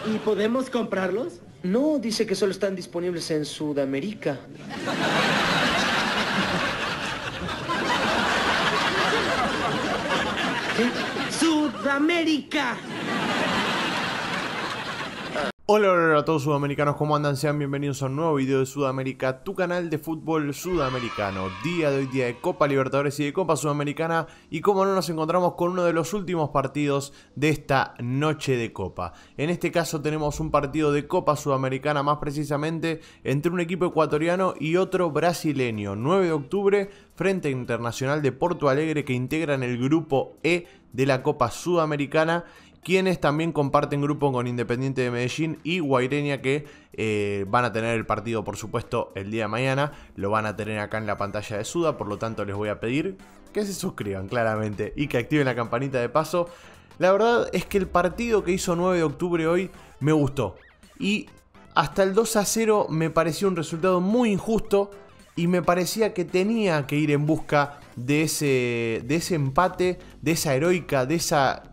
¿Y podemos comprarlos? No, dice que solo están disponibles en Sudamérica. ¿Qué? ¡Sudamérica! Hola, hola a todos sudamericanos, ¿cómo andan? Sean bienvenidos a un nuevo video de Sudamérica, tu canal de fútbol sudamericano. Día de hoy, día de Copa Libertadores y de Copa Sudamericana. Y como no, nos encontramos con uno de los últimos partidos de esta noche de Copa. En este caso tenemos un partido de Copa Sudamericana, más precisamente entre un equipo ecuatoriano y otro brasileño. 9 de octubre, frente a Internacional de Porto Alegre, que integran el grupo E de la Copa Sudamericana, quienes también comparten grupo con Independiente de Medellín y Guaireña, que van a tener el partido, por supuesto, el día de mañana. Lo van a tener acá en la pantalla de Suda, por lo tanto les voy a pedir que se suscriban claramente y que activen la campanita de paso. La verdad es que el partido que hizo 9 de octubre hoy me gustó, y hasta el 2-0 me pareció un resultado muy injusto y me parecía que tenía que ir en busca de ese empate, de esa heroica, de esa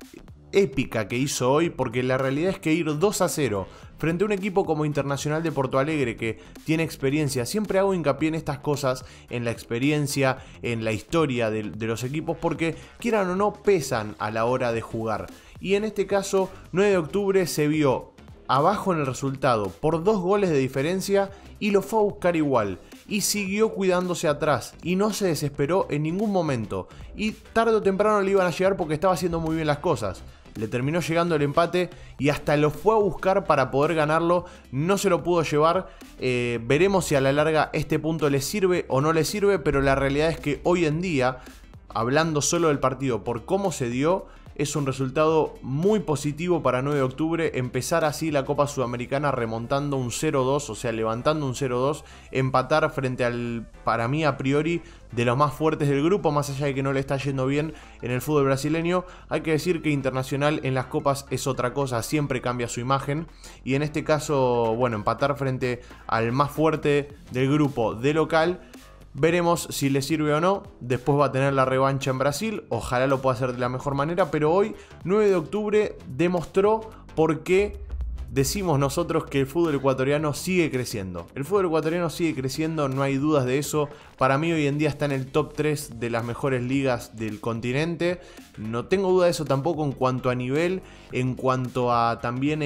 épica que hizo hoy, porque la realidad es que ir 2-0 frente a un equipo como Internacional de Porto Alegre, que tiene experiencia, siempre hago hincapié en estas cosas, en la experiencia, en la historia de los equipos, porque quieran o no pesan a la hora de jugar. Y en este caso 9 de octubre se vio abajo en el resultado por 2 goles de diferencia y lo fue a buscar igual. Y siguió cuidándose atrás y no se desesperó en ningún momento. Y tarde o temprano le iban a llegar porque estaba haciendo muy bien las cosas. Le terminó llegando el empate y hasta lo fue a buscar para poder ganarlo. No se lo pudo llevar. Veremos si a la larga este punto le sirve o no le sirve. Pero la realidad es que hoy en día, hablando solo del partido por cómo se dio, es un resultado muy positivo para 9 de octubre. Empezar así la Copa Sudamericana remontando un 0-2, o sea, levantando un 0-2. Empatar frente al, para mí a priori, de los más fuertes del grupo, más allá de que no le está yendo bien en el fútbol brasileño. Hay que decir que Internacional en las copas es otra cosa, siempre cambia su imagen. Y en este caso, bueno, empatar frente al más fuerte del grupo de local, veremos si le sirve o no. Después va a tener la revancha en Brasil. Ojalá lo pueda hacer de la mejor manera. Pero hoy, 9 de octubre, demostró por qué decimos nosotros que el fútbol ecuatoriano sigue creciendo. El fútbol ecuatoriano sigue creciendo, no hay dudas de eso. Para mí hoy en día está en el top 3 de las mejores ligas del continente. No tengo duda de eso tampoco en cuanto a nivel, en cuanto a también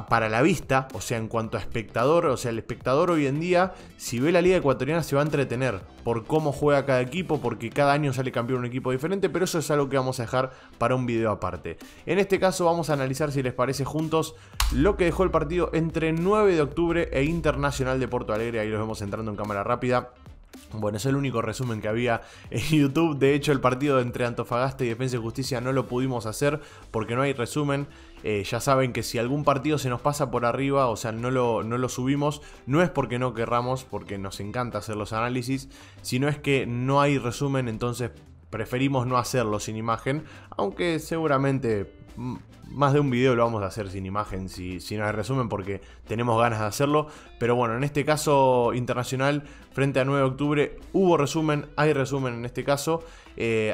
para la vista, o sea, en cuanto a espectador. O sea, el espectador hoy en día, si ve la liga ecuatoriana, se va a entretener por cómo juega cada equipo, porque cada año sale campeón un equipo diferente, pero eso es algo que vamos a dejar para un video aparte. En este caso vamos a analizar, si les parece, juntos lo que dejó el partido entre 9 de octubre e Internacional de Porto Alegre. Ahí los vemos entrando en cámara rápida. Bueno, es el único resumen que había en YouTube. De hecho, el partido entre Antofagasta y Defensa y Justicia no lo pudimos hacer porque no hay resumen. Ya saben que si algún partido se nos pasa por arriba, o sea, no lo subimos, no es porque no querramos, porque nos encanta hacer los análisis, sino es que no hay resumen, entonces preferimos no hacerlo sin imagen, aunque seguramente más de un video lo vamos a hacer sin imagen si no hay resumen, porque tenemos ganas de hacerlo. Pero bueno, en este caso Internacional frente a 9 de octubre hubo resumen, hay resumen en este caso.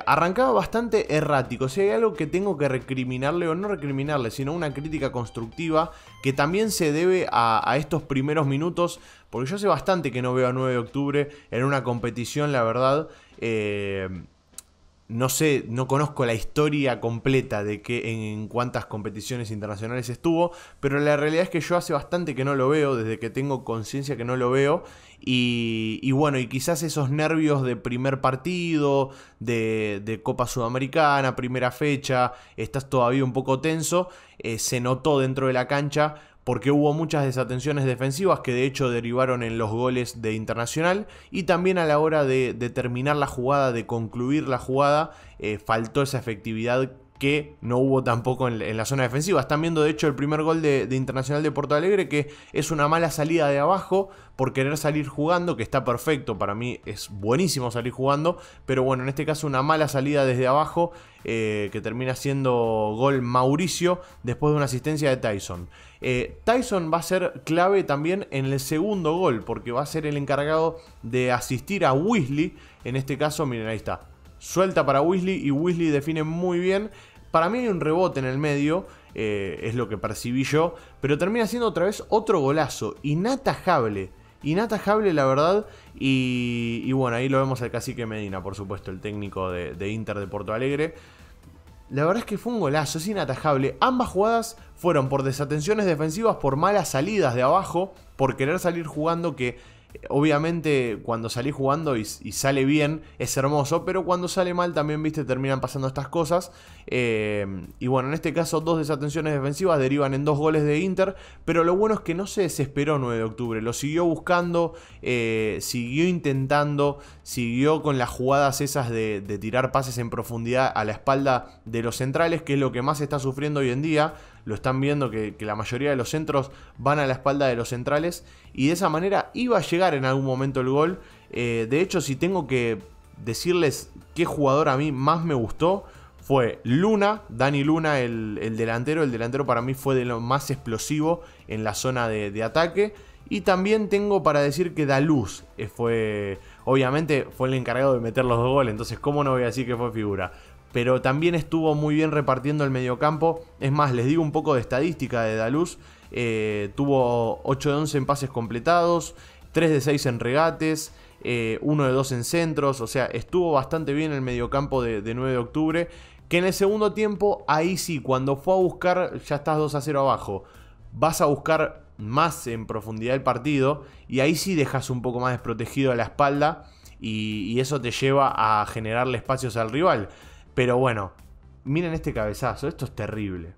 Arrancaba bastante errático. Si hay algo que tengo que recriminarle, o no recriminarle, sino una crítica constructiva, que también se debe a estos primeros minutos, porque yo hace bastante que no veo a 9 de octubre en una competición, la verdad. No sé, no conozco la historia completa de en cuántas competiciones internacionales estuvo, pero la realidad es que yo hace bastante que no lo veo, desde que tengo conciencia que no lo veo. Y bueno, y quizás esos nervios de primer partido, de Copa Sudamericana, primera fecha, estás todavía un poco tenso, se notó dentro de la cancha, porque hubo muchas desatenciones defensivas que de hecho derivaron en los goles de Internacional, y también a la hora de terminar la jugada, de concluir la jugada, faltó esa efectividad que no hubo tampoco en la zona defensiva. Están viendo de hecho el primer gol de Internacional de Porto Alegre, que es una mala salida de abajo por querer salir jugando, que está perfecto, para mí es buenísimo salir jugando, pero bueno, en este caso una mala salida desde abajo, que termina siendo gol Mauricio después de una asistencia de Tyson. Tyson va a ser clave también en el segundo gol, porque va a ser el encargado de asistir a Wesley. En este caso, miren, ahí está, suelta para Wesley y Wesley define muy bien. Para mí hay un rebote en el medio es lo que percibí yo. Pero termina siendo otra vez otro golazo, inatajable la verdad. Y bueno, ahí lo vemos al cacique Medina, por supuesto, el técnico de Inter de Porto Alegre. La verdad es que fue un golazo, es inatajable. Ambas jugadas fueron por desatenciones defensivas, por malas salidas de abajo, por querer salir jugando, que obviamente cuando salís jugando y sale bien es hermoso, pero cuando sale mal también, viste, terminan pasando estas cosas. Y bueno, en este caso 2 desatenciones defensivas derivan en 2 goles de Inter, pero lo bueno es que no se desesperó 9 de octubre, lo siguió buscando, siguió intentando, siguió con las jugadas esas de tirar pases en profundidad a la espalda de los centrales, que es lo que más está sufriendo hoy en día. Lo están viendo que la mayoría de los centros van a la espalda de los centrales, y de esa manera iba a llegar en algún momento el gol. De hecho, si tengo que decirles qué jugador a mí más me gustó, fue Luna, Dani Luna, el delantero. El delantero para mí fue de lo más explosivo en la zona de ataque. Y también tengo para decir que Daluz obviamente fue el encargado de meter los 2 goles, entonces cómo no voy a decir que fue figura. Pero también estuvo muy bien repartiendo el mediocampo. Es más, les digo un poco de estadística de Daluz. Tuvo 8 de 11 en pases completados, 3 de 6 en regates, 1 de 2 en centros. O sea, estuvo bastante bien el mediocampo de 9 de octubre. Que en el segundo tiempo, ahí sí, cuando fue a buscar, ya estás 2-0 abajo, vas a buscar más en profundidad el partido, y ahí sí dejas un poco más desprotegido a la espalda, y eso te lleva a generarle espacios al rival. Pero bueno, miren este cabezazo, esto es terrible.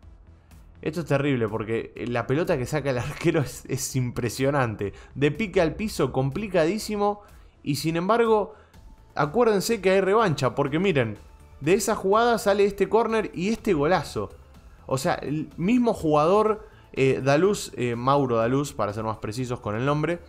Esto es terrible porque la pelota que saca el arquero es impresionante. De pique al piso, complicadísimo. Y sin embargo, acuérdense que hay revancha, porque miren, de esa jugada sale este córner y este golazo. O sea, el mismo jugador, Daluz, Mauro Daluz, para ser más precisos con el nombre,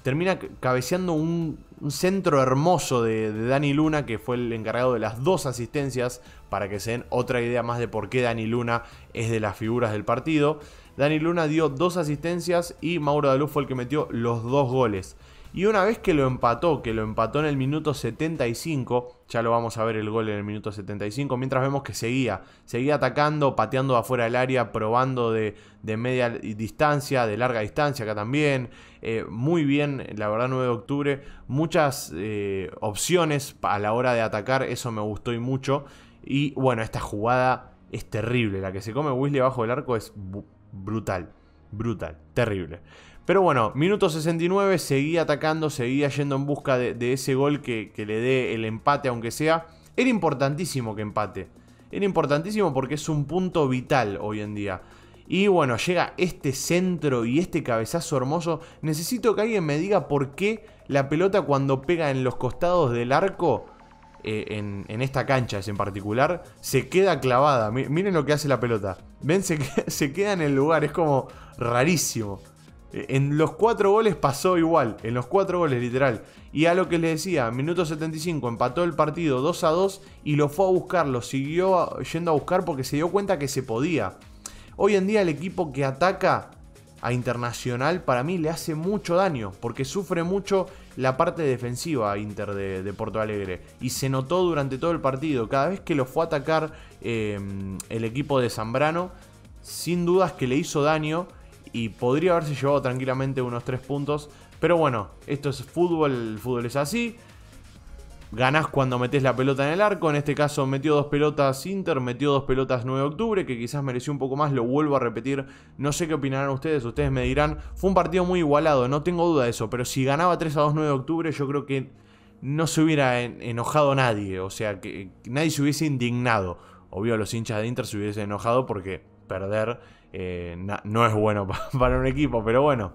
termina cabeceando un centro hermoso de Dani Luna, que fue el encargado de las 2 asistencias, para que se den otra idea más de por qué Dani Luna es de las figuras del partido. Dani Luna dio 2 asistencias y Mauro Daluz fue el que metió los 2 goles. Y una vez que lo empató en el minuto 75, ya lo vamos a ver el gol en el minuto 75, mientras vemos que seguía atacando, pateando afuera del área, probando de media distancia, de larga distancia acá también. Muy bien, la verdad, 9 de octubre, muchas opciones a la hora de atacar, eso me gustó y mucho. Y bueno, esta jugada es terrible, la que se come Weasley abajo del arco es brutal, terrible. Pero bueno, minuto 69, seguía atacando, seguía yendo en busca de ese gol que le dé el empate, aunque sea. Era importantísimo que empate. Era importantísimo porque es un punto vital hoy en día. Y bueno, llega este centro y este cabezazo hermoso. Necesito que alguien me diga por qué la pelota, cuando pega en los costados del arco, en esta cancha en particular, se queda clavada. Miren lo que hace la pelota. Ven, se queda en el lugar, es como rarísimo. En los 4 goles pasó igual, en los 4 goles literal. Y a lo que les decía, minuto 75 empató el partido 2-2 y lo fue a buscar, lo siguió yendo a buscar porque se dio cuenta que se podía. Hoy en día el equipo que ataca a Internacional para mí le hace mucho daño, porque sufre mucho la parte defensiva a Inter de Porto Alegre. Y se notó durante todo el partido, cada vez que lo fue a atacar el equipo de Zambrano, sin dudas que le hizo daño. Y podría haberse llevado tranquilamente unos 3 puntos. Pero bueno, esto es fútbol, el fútbol es así. Ganás cuando metés la pelota en el arco. En este caso metió 2 pelotas Inter, metió 2 pelotas 9 de octubre, que quizás mereció un poco más, lo vuelvo a repetir. No sé qué opinarán ustedes me dirán. Fue un partido muy igualado, no tengo duda de eso. Pero si ganaba 3-2 9 de octubre, yo creo que no se hubiera enojado nadie. O sea, que nadie se hubiese indignado. Obvio, los hinchas de Inter se hubiesen enojado porque perder no es bueno para un equipo, pero bueno,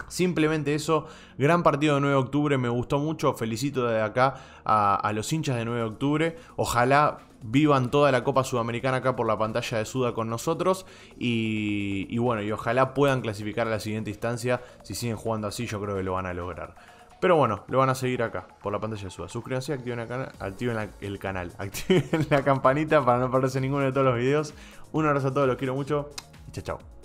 simplemente eso. Gran partido de 9 de octubre, me gustó mucho, felicito desde acá a los hinchas de 9 de octubre, ojalá vivan toda la Copa Sudamericana acá por la pantalla de Suda con nosotros, y bueno, y ojalá puedan clasificar a la siguiente instancia. Si siguen jugando así, yo creo que lo van a lograr. Pero bueno, lo van a seguir acá, por la pantalla de Suda. Suscríbanse, activen el canal, activen la campanita para no perderse ninguno de todos los videos. Un abrazo a todos, los quiero mucho y chao, chao.